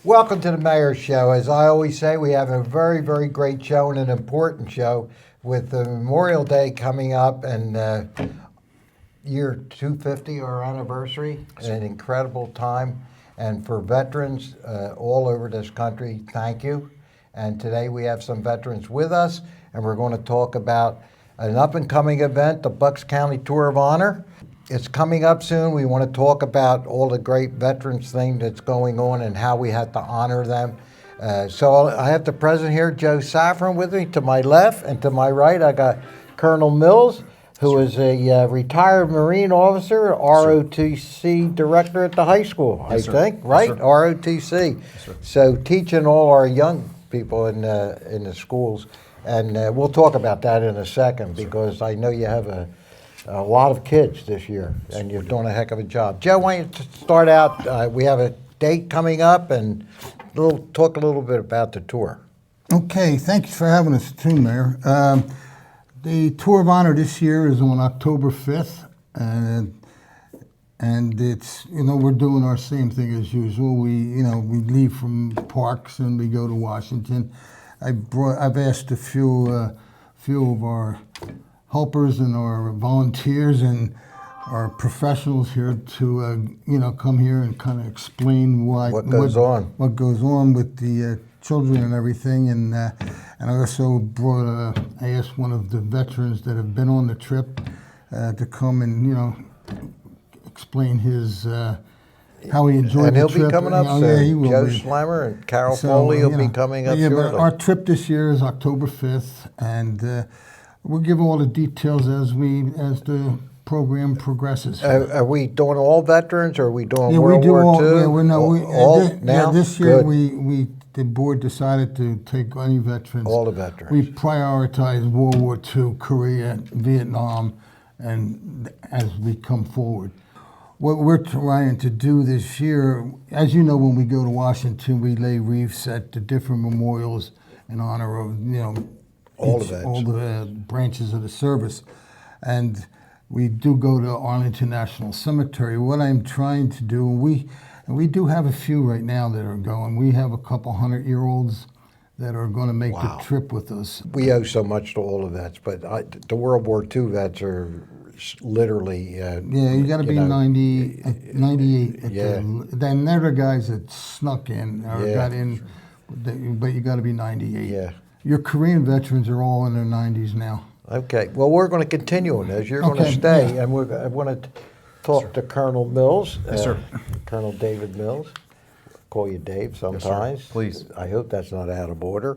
Welcome to the Mayor's Show. As I always say, we have a very, very great show and an important show with the Memorial Day coming up and year 250, our anniversary, an incredible time. And for veterans all over this country, thank you. And today we have some veterans with us, and we're going to talk about an up-and-coming event, the Bucks County Tour of Honor. It's coming up soon. We want to talk about all the great veterans thing that's going on and how we have to honor them. So I have the president here, Joe Saffron, with me. To my left and to my right, I got Colonel Mills, who is a retired Marine officer, ROTC director at the high school, I think, right? ROTC. So teaching all our young people in the schools. And we'll talk about that in a second because I know you have a lot of kids this year, and you're doing a heck of a job. Joe, why don't you start out? We have a date coming up, and talk a little bit about the tour. Okay, thanks for having us too, Mayor. The Tour of Honor this year is on October 5th, and it's, we're doing our same thing as usual. We leave from Parx and we go to Washington. I've asked a few of our helpers and our volunteers and our professionals here to come here and kind of explain what goes on with the children and everything. And I also I asked one of the veterans that have been on the trip to come and explain his how he enjoyed the trip. And he'll be coming up soon. Yeah, he will Joe be. Slammer and Carol Foley will be coming up shortly. But our trip this year is October 5th, and we'll give all the details as the program progresses. Are we doing all veterans, or are we doing World War II? This year the board decided to take any veterans. All the veterans. We prioritize World War II, Korea, Vietnam, and as we come forward. What we're trying to do this year, as you know, when we go to Washington, we lay wreaths at the different memorials in honor of all the branches of the service. And we do go to Arlington National Cemetery. What I'm trying to do, and we do have a few right now that are going. We have a couple 100-year-olds that are going to make the trip with us. We owe so much to all the vets, but the World War II vets are literally... you got to be 98. Yeah. Then they're the guys that snuck in or got in, but you got to be 98. Yeah. Your Korean veterans are all in their 90s now. Okay. Well, we're going to continue on this. You're going to stay, and I want to talk to Colonel Mills. Yes, sir. Colonel David Mills. Call you Dave sometimes. Yes, sir. Please. I hope that's not out of order.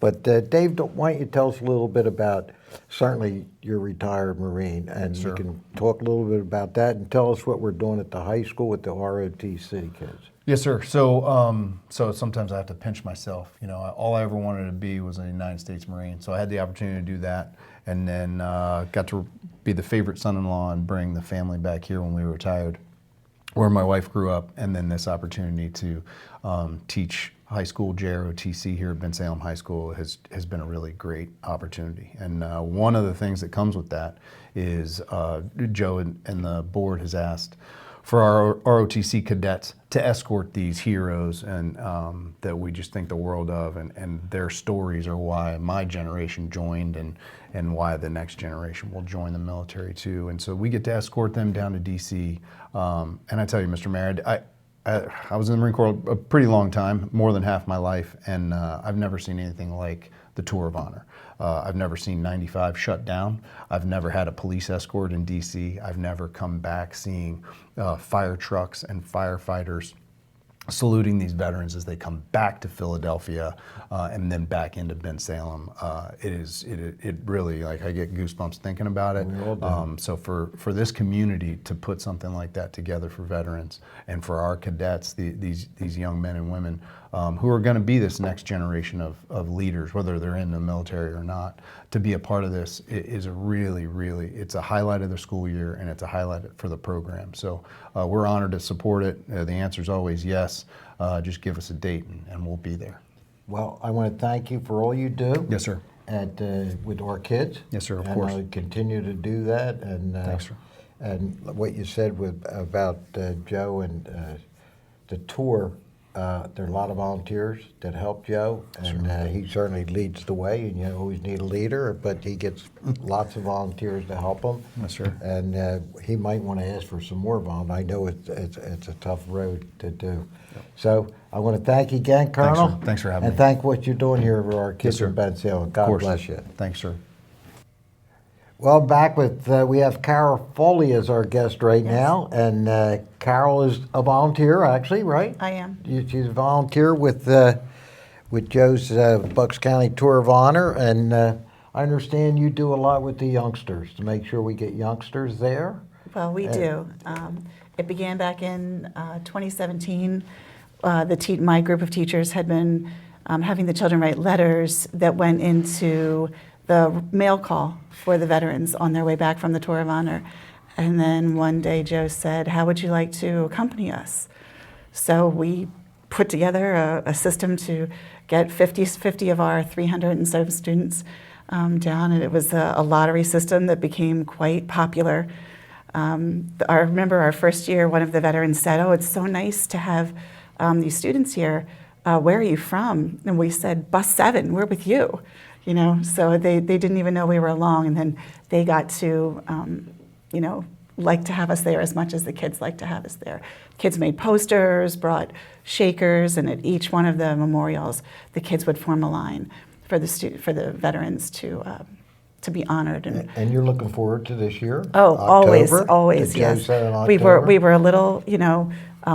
But Dave, why don't you tell us a little bit about, certainly you're a retired Marine, and you can talk a little bit about that and tell us what we're doing at the high school with the ROTC kids. Yes, sir. So sometimes I have to pinch myself. All I ever wanted to be was a United States Marine. So I had the opportunity to do that, and then got to be the favorite son-in-law and bring the family back here when we retired, where my wife grew up, and then this opportunity to teach high school JROTC here at Bensalem High School has been a really great opportunity. And one of the things that comes with that is Joe and the board has asked for our ROTC cadets to escort these heroes and that we just think the world of, and their stories are why my generation joined and why the next generation will join the military too. And so we get to escort them down to DC. And I tell you, Mr. Mayor, I was in the Marine Corps a pretty long time, more than half my life, and I've never seen anything like the Tour of Honor. I've never seen 95 shut down. I've never had a police escort in DC. I've never come back seeing fire trucks and firefighters saluting these veterans as they come back to Philadelphia and then back into Bensalem. It really, like, I get goosebumps thinking about it. So for this community to put something like that together for veterans and for our cadets, these young men and women who are going to be this next generation of leaders, whether they're in the military or not, to be a part of this is a really, it's a highlight of the school year, and it's a highlight for the program. So we're honored to support it. The answer is always yes. Just give us a date and we'll be there. Well, I want to thank you for all you do. Yes, sir. With our kids. Yes, sir, of course. And I'll continue to do that. And thanks, sir. And what you said about Joe and the tour, there are a lot of volunteers that help Joe, and he certainly leads the way. And you always need a leader, but he gets lots of volunteers to help him. Yes, sir. And he might want to ask for some more volunteers. I know it's a tough road to do. So I want to thank you again, Colonel. sir. Thanks for having and me. thank what you're doing here for our kids sir. in Ben Salem. Of God course. bless you. Thanks, sir. Well, back with, we have Carol Foley as our guest right Yes. now, and Carol is a volunteer, actually, right? I am. She's a volunteer with Joe's Bucks County Tour of Honor, and I understand you do a lot with the youngsters to make sure we get youngsters there. Well, we do. It began back in 2017. My group of teachers had been having the children write letters that went into the mail call for the veterans on their way back from the Tour of Honor. And then one day Joe said, "How would you like to accompany us?" So we put together a system to get 50 of our 300 and so students down, and it was a lottery system that became quite popular. I remember our first year, one of the veterans said, "Oh, it's so nice to have these students here. Where are you from?" And we said, "Bus 7, we're with you." You know, so they didn't even know we were along, and then they got to, like to have us there as much as the kids like to have us there. Kids made posters, brought shakers, and at each one of the memorials, the kids would form a line for the veterans to be honored. And you're looking forward to this year? Oh, October? always, Did Joe yes. say in We October? were a little,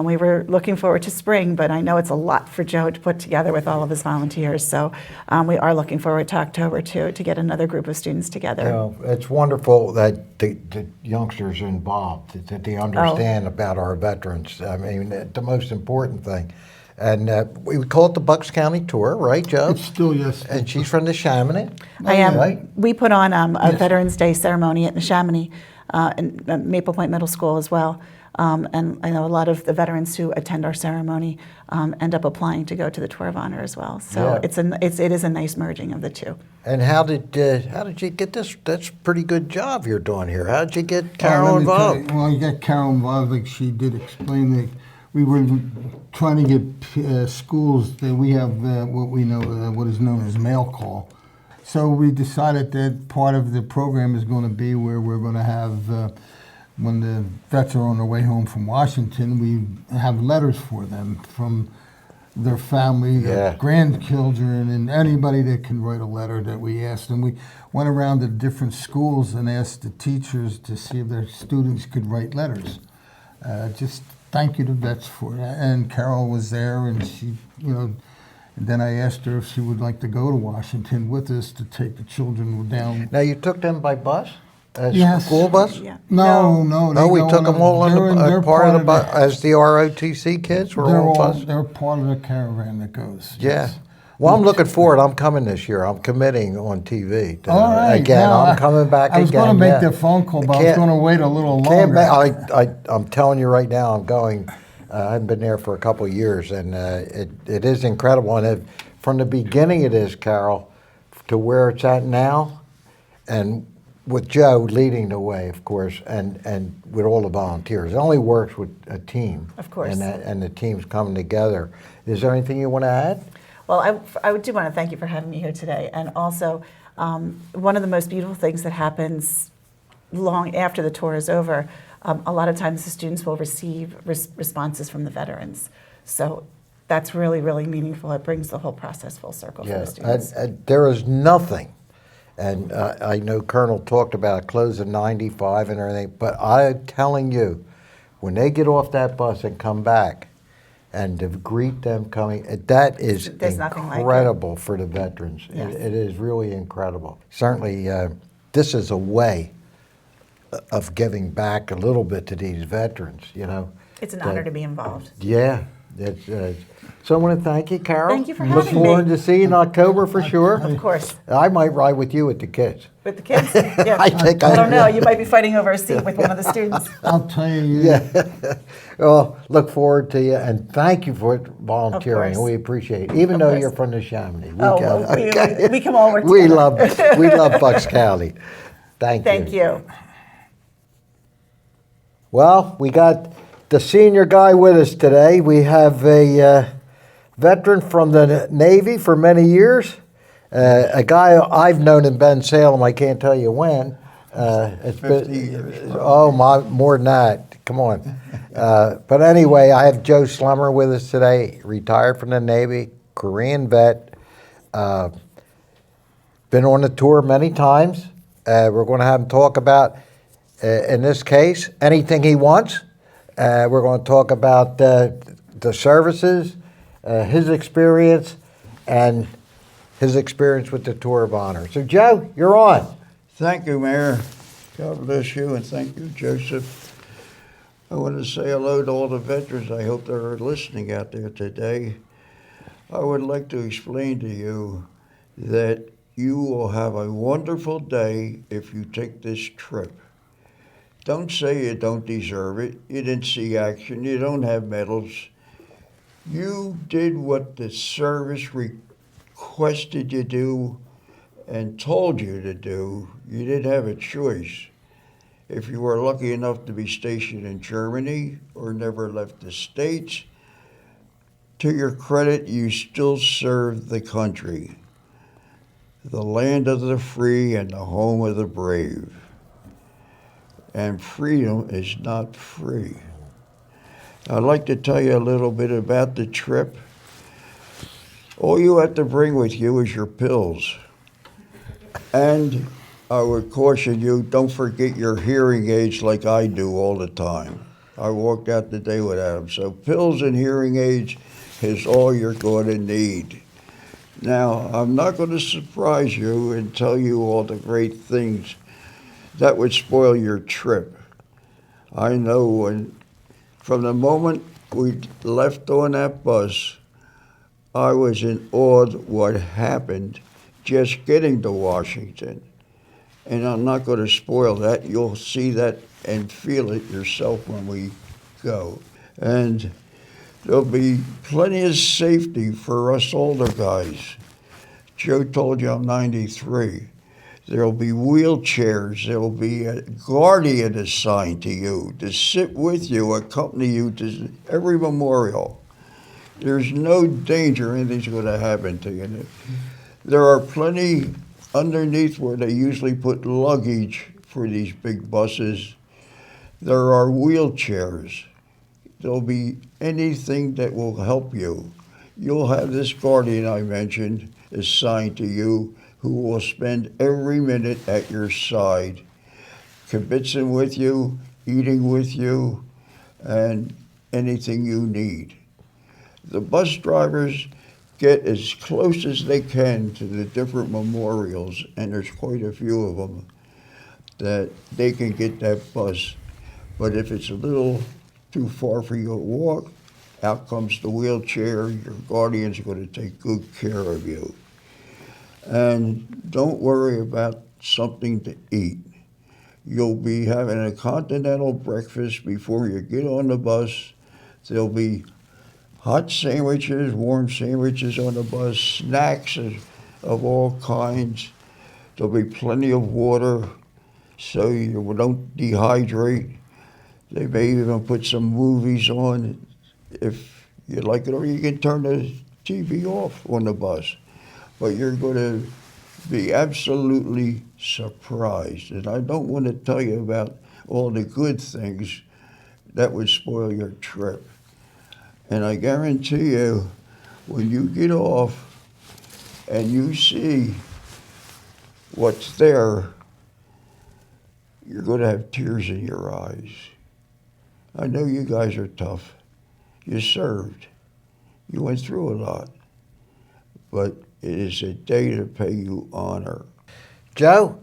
we were looking forward to spring, but I know it's a lot for Joe to put together with all of his volunteers. So we are looking forward to October to get another group of students together. You know, it's wonderful that the youngsters are involved, that they understand about our veterans. I mean, the most important thing. And we call it the Bucks County Tour, right, Joe? It's still, yes. And she's from the Chamonix. I am. Right? We put on a Veterans Day ceremony at Neshaminy and Maple Point Middle School as well. And I know a lot of the veterans who attend our ceremony end up applying to go to the Tour of Honor as well. So Yeah. it is a nice merging of the two. And how did you get this? That's a pretty good job you're doing here. How did you get Carol Let me tell involved? you, well, you got Carol involved, like she did explain that we were trying to get schools that we have what we know, what is known as mail call. So we decided that part of the program is going to be where we're going to have, when the vets are on their way home from Washington, we have letters for them from their family, their grandchildren, and anybody that can write a letter that we asked. And we went around to different schools and asked the teachers to see if their students could write letters. Just thank you to vets for that. And Carol was there, and she, and then I asked her if she would like to go to Washington with us to take the children down. Now you took them by bus, Yes. school bus. Yeah. No. No, we they go took them all on they're the part of the bus the- as the ROTC kids. We're They're all all, bus. they're part of the caravan that goes. Yeah. yes. Well, I'm looking forward. I'm coming this year. I'm committing on TV. All right. Again, now, I'm coming back again. I was going to make yeah. the phone call, but I was Can't- going to wait a little Can't longer. I'm telling you right now, I'm going. I haven't been there for a couple of years, and it is incredible. And from the beginning, it is, Carol, to where it's at now, and with Joe leading the way, of course, and with all the volunteers. It only works with a team. Of course. And the team's coming together. Is there anything you want to add? Well, I do want to thank you for having me here today. And also, one of the most beautiful things that happens long after the tour is over, a lot of times the students will receive responses from the veterans. So that's really, really meaningful. It brings the whole process full circle for the students. And there is nothing, and I know Colonel talked about closing 95 and everything, but I'm telling you, when they get off that bus and come back, and to greet them coming, that is There's nothing like it. incredible for the veterans. Yes. It is really incredible. Certainly, this is a way of giving back a little bit to these veterans, It's an honor to be involved. Yeah. So I want to thank you, Carol. Thank you for Look having me. forward to seeing you in October for sure. Of course. I might ride with you with the kids. With the kids? Yeah. I think I don't know. You might be fighting over a seat with one of the students. I'll tell you. Yeah. Well, look forward to you, and thank you for volunteering. Of course. We appreciate it, even Of though course. you're from the Chamonix. We can all work We together. we love Bucks County. Thank you. Thank you. Well, we got the senior guy with us today. We have veteran from the Navy for many years. A guy I've known in Ben Salem, I can't tell you when. It's 50 years. Oh, more than that. Come on. But anyway, I have Joe Slummer with us today, retired from the Navy, Korean vet. Been on the tour many times. We're going to have him talk about, in this case, anything he wants. We're going to talk about the services, his experience, and his experience with the Tour of Honor. So, Joe, you're on. Thank you, Mayor. God bless you, and thank you, Joseph. I want to say hello to all the veterans. I hope they're listening out there today. I would like to explain to you that you will have a wonderful day if you take this trip. Don't say you don't deserve it. You didn't see action. You don't have medals. You did what the service requested you do and told you to do. You didn't have a choice. If you were lucky enough to be stationed in Germany or never left the States, to your credit, you still served the country, the land of the free and the home of the brave. And freedom is not free. I'd like to tell you a little bit about the trip. All you have to bring with you is your pills. And I would caution you, don't forget your hearing aids like I do all the time. I walked out the day without them. So pills and hearing aids is all you're going to need. Now, I'm not going to surprise you and tell you all the great things that would spoil your trip. I know from the moment we left on that bus, I was in awe of what happened just getting to Washington. And I'm not going to spoil that. You'll see that and feel it yourself when we go. And there'll be plenty of safety for us older guys. Joe told you I'm 93. There'll be wheelchairs. There'll be a guardian assigned to you to sit with you, accompany you to every memorial. There's no danger anything's going to happen to you. There are plenty underneath where they usually put luggage for these big buses. There are wheelchairs. There'll be anything that will help you. You'll have this guardian I mentioned assigned to you who will spend every minute at your side, kibitzing with you, eating with you, and anything you need. The bus drivers get as close as they can to the different memorials, and there's quite a few of them, that they can get that bus. But if it's a little too far for you to walk, out comes the wheelchair. Your guardian's going to take good care of you. And don't worry about something to eat. You'll be having a continental breakfast before you get on the bus. There'll be hot sandwiches, warm sandwiches on the bus, snacks of all kinds. There'll be plenty of water so you don't dehydrate. They may even put some movies on if you like it, or you can turn the TV off on the bus. But you're going to be absolutely surprised. And I don't want to tell you about all the good things that would spoil your trip. And I guarantee you, when you get off and you see what's there, you're going to have tears in your eyes. I know you guys are tough. You served. You went through a lot. But it is a day to pay you honor. Joe,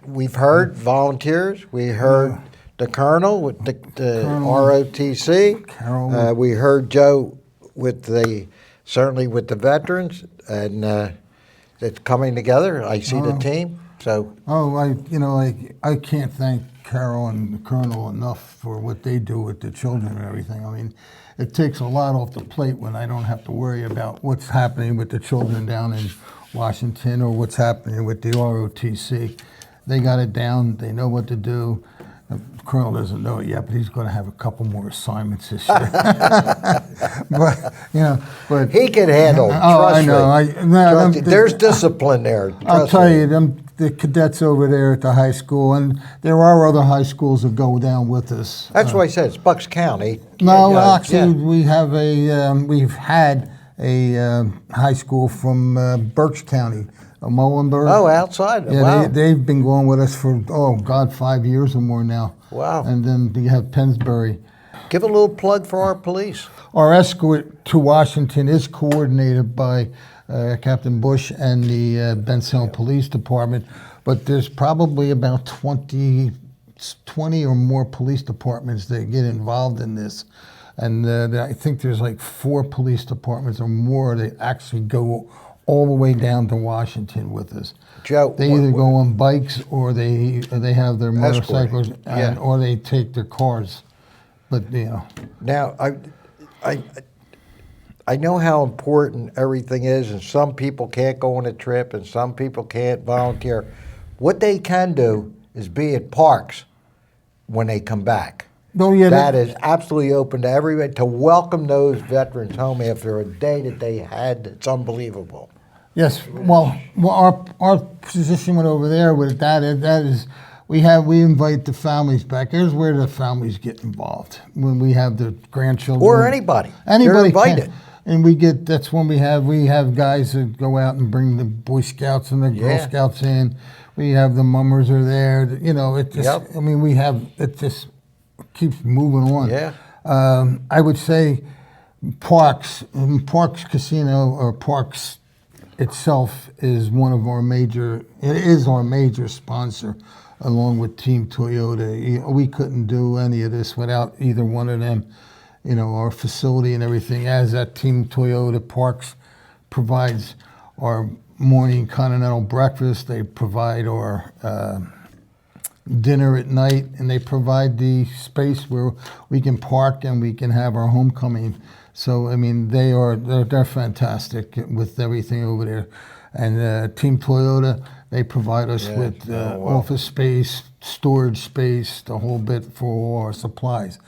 we've heard volunteers. We heard the colonel with the ROTC. Carol. We heard Joe with certainly with the veterans, and it's coming together. I see the team. So I can't thank Carol and the Colonel enough for what they do with the children and everything. I mean, it takes a lot off the plate when I don't have to worry about what's happening with the children down in Washington or what's happening with the ROTC. They got it down. They know what to do. Of Colonel doesn't know it yet, but he's going to have a couple more assignments this year. But but He can handle. Oh, I Trust know. me. No, Trust me. There's discipline there. I'll Trust tell me. you, the cadets over there at the high school, and there are other high schools that go down with us. That's why I said it's Bucks County. No, Yeah, actually, yeah. we have we've had a high school from Berks County, Muhlenberg. Oh, outside. Yeah, Wow. they've been going with us for 5 years or more now. Wow. And then you have Pennsbury. Give a little plug for our police. Our escort to Washington is coordinated by Captain Bush and the Benson Police Department, but there's probably about 20 or more police departments that get involved in this. And I think there's like 4 police departments or more that actually go all the way down to Washington with us. Joe, They either go on bikes or they have their motorcycles, yeah. or they take their cars. But Now, I know how important everything is, and some people can't go on a trip, and some people can't volunteer. What they can do is be at Parx when they come back. Oh, yeah, That is absolutely open to everybody to welcome those veterans home after a day that they had. It's unbelievable. yes. Well, our position went over there with that is we invite the families back. There's where the families get involved when we have the grandchildren Or anybody. Anybody They're invited. can. And that's when we have guys that go out and bring the Boy Scouts and the Girl Yeah. Scouts in. We have the mummers are there. It just. Yep. I mean, it just keeps moving on. Yeah. I would say Parx Casino or Parx itself is one of our major. It is our major sponsor, along with Team Toyota. We couldn't do any of this without either one of them. Our facility and everything. As that Team Toyota Parx provides our morning continental breakfast, they provide our dinner at night, and they provide the space where we can park and we can have our homecoming. So I mean, they're fantastic with everything over there. And Team Toyota, they provide us with office space, storage space, the whole bit for all our supplies.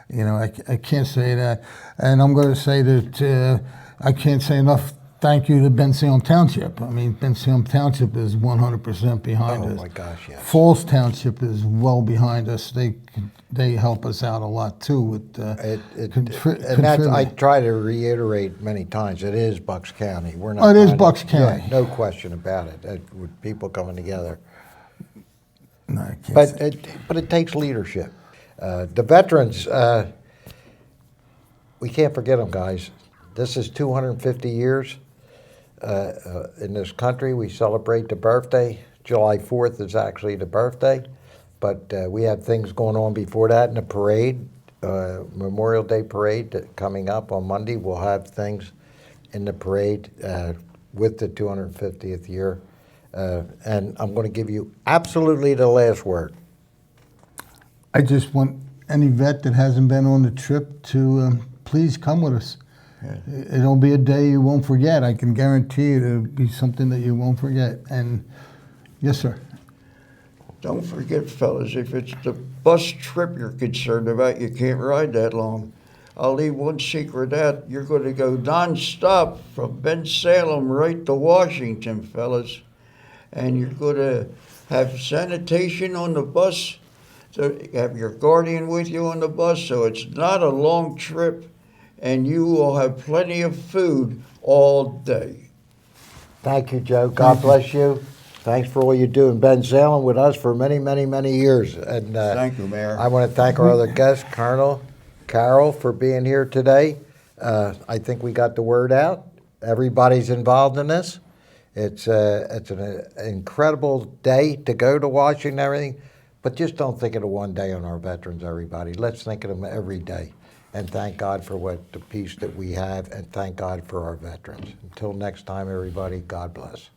I can't say that. And I'm going to say that I can't say enough thank you to Benson Township. I mean, Benson Township is 100% behind us. Oh, my gosh, yes. Falls Township is well behind us. They help us out a lot, too. With And that's, I try to reiterate many times, it is Bucks County. We're not. Oh, it is trying to- Bucks County. Yeah, no question about it. With people coming together. No, I can't say. But it takes leadership. The veterans, we can't forget them, guys. This is 250 years in this country. We celebrate the birthday. July 4th is actually the birthday, but we have things going on before that in the parade, Memorial Day parade coming up on Monday. We'll have things in the parade with the 250th year, and I'm going to give you absolutely the last word. I just want any vet that hasn't been on the trip to please come with us. Yeah. It'll be a day you won't forget. I can guarantee you it'll be something that you won't forget. And yes, sir. Don't forget, fellas, if it's the bus trip you're concerned about, you can't ride that long. I'll leave one secret out. You're going to go nonstop from Bensalem right to Washington, fellas. And you're going to have sanitation on the bus. So you have your guardian with you on the bus, so it's not a long trip, and you will have plenty of food all day. Thank you, Joe. God bless you. Thanks for all you do in Bensalem with us for many, many, many years. And Thank you, Mayor. I want to thank our other guest, Colonel Carroll, for being here today. I think we got the word out. Everybody's involved in this. It's an incredible day to go to Washington and everything. But just don't think of the one day on our veterans, everybody. Let's think of them every day. And thank God for the peace that we have, and thank God for our veterans. Until next time, everybody, God bless.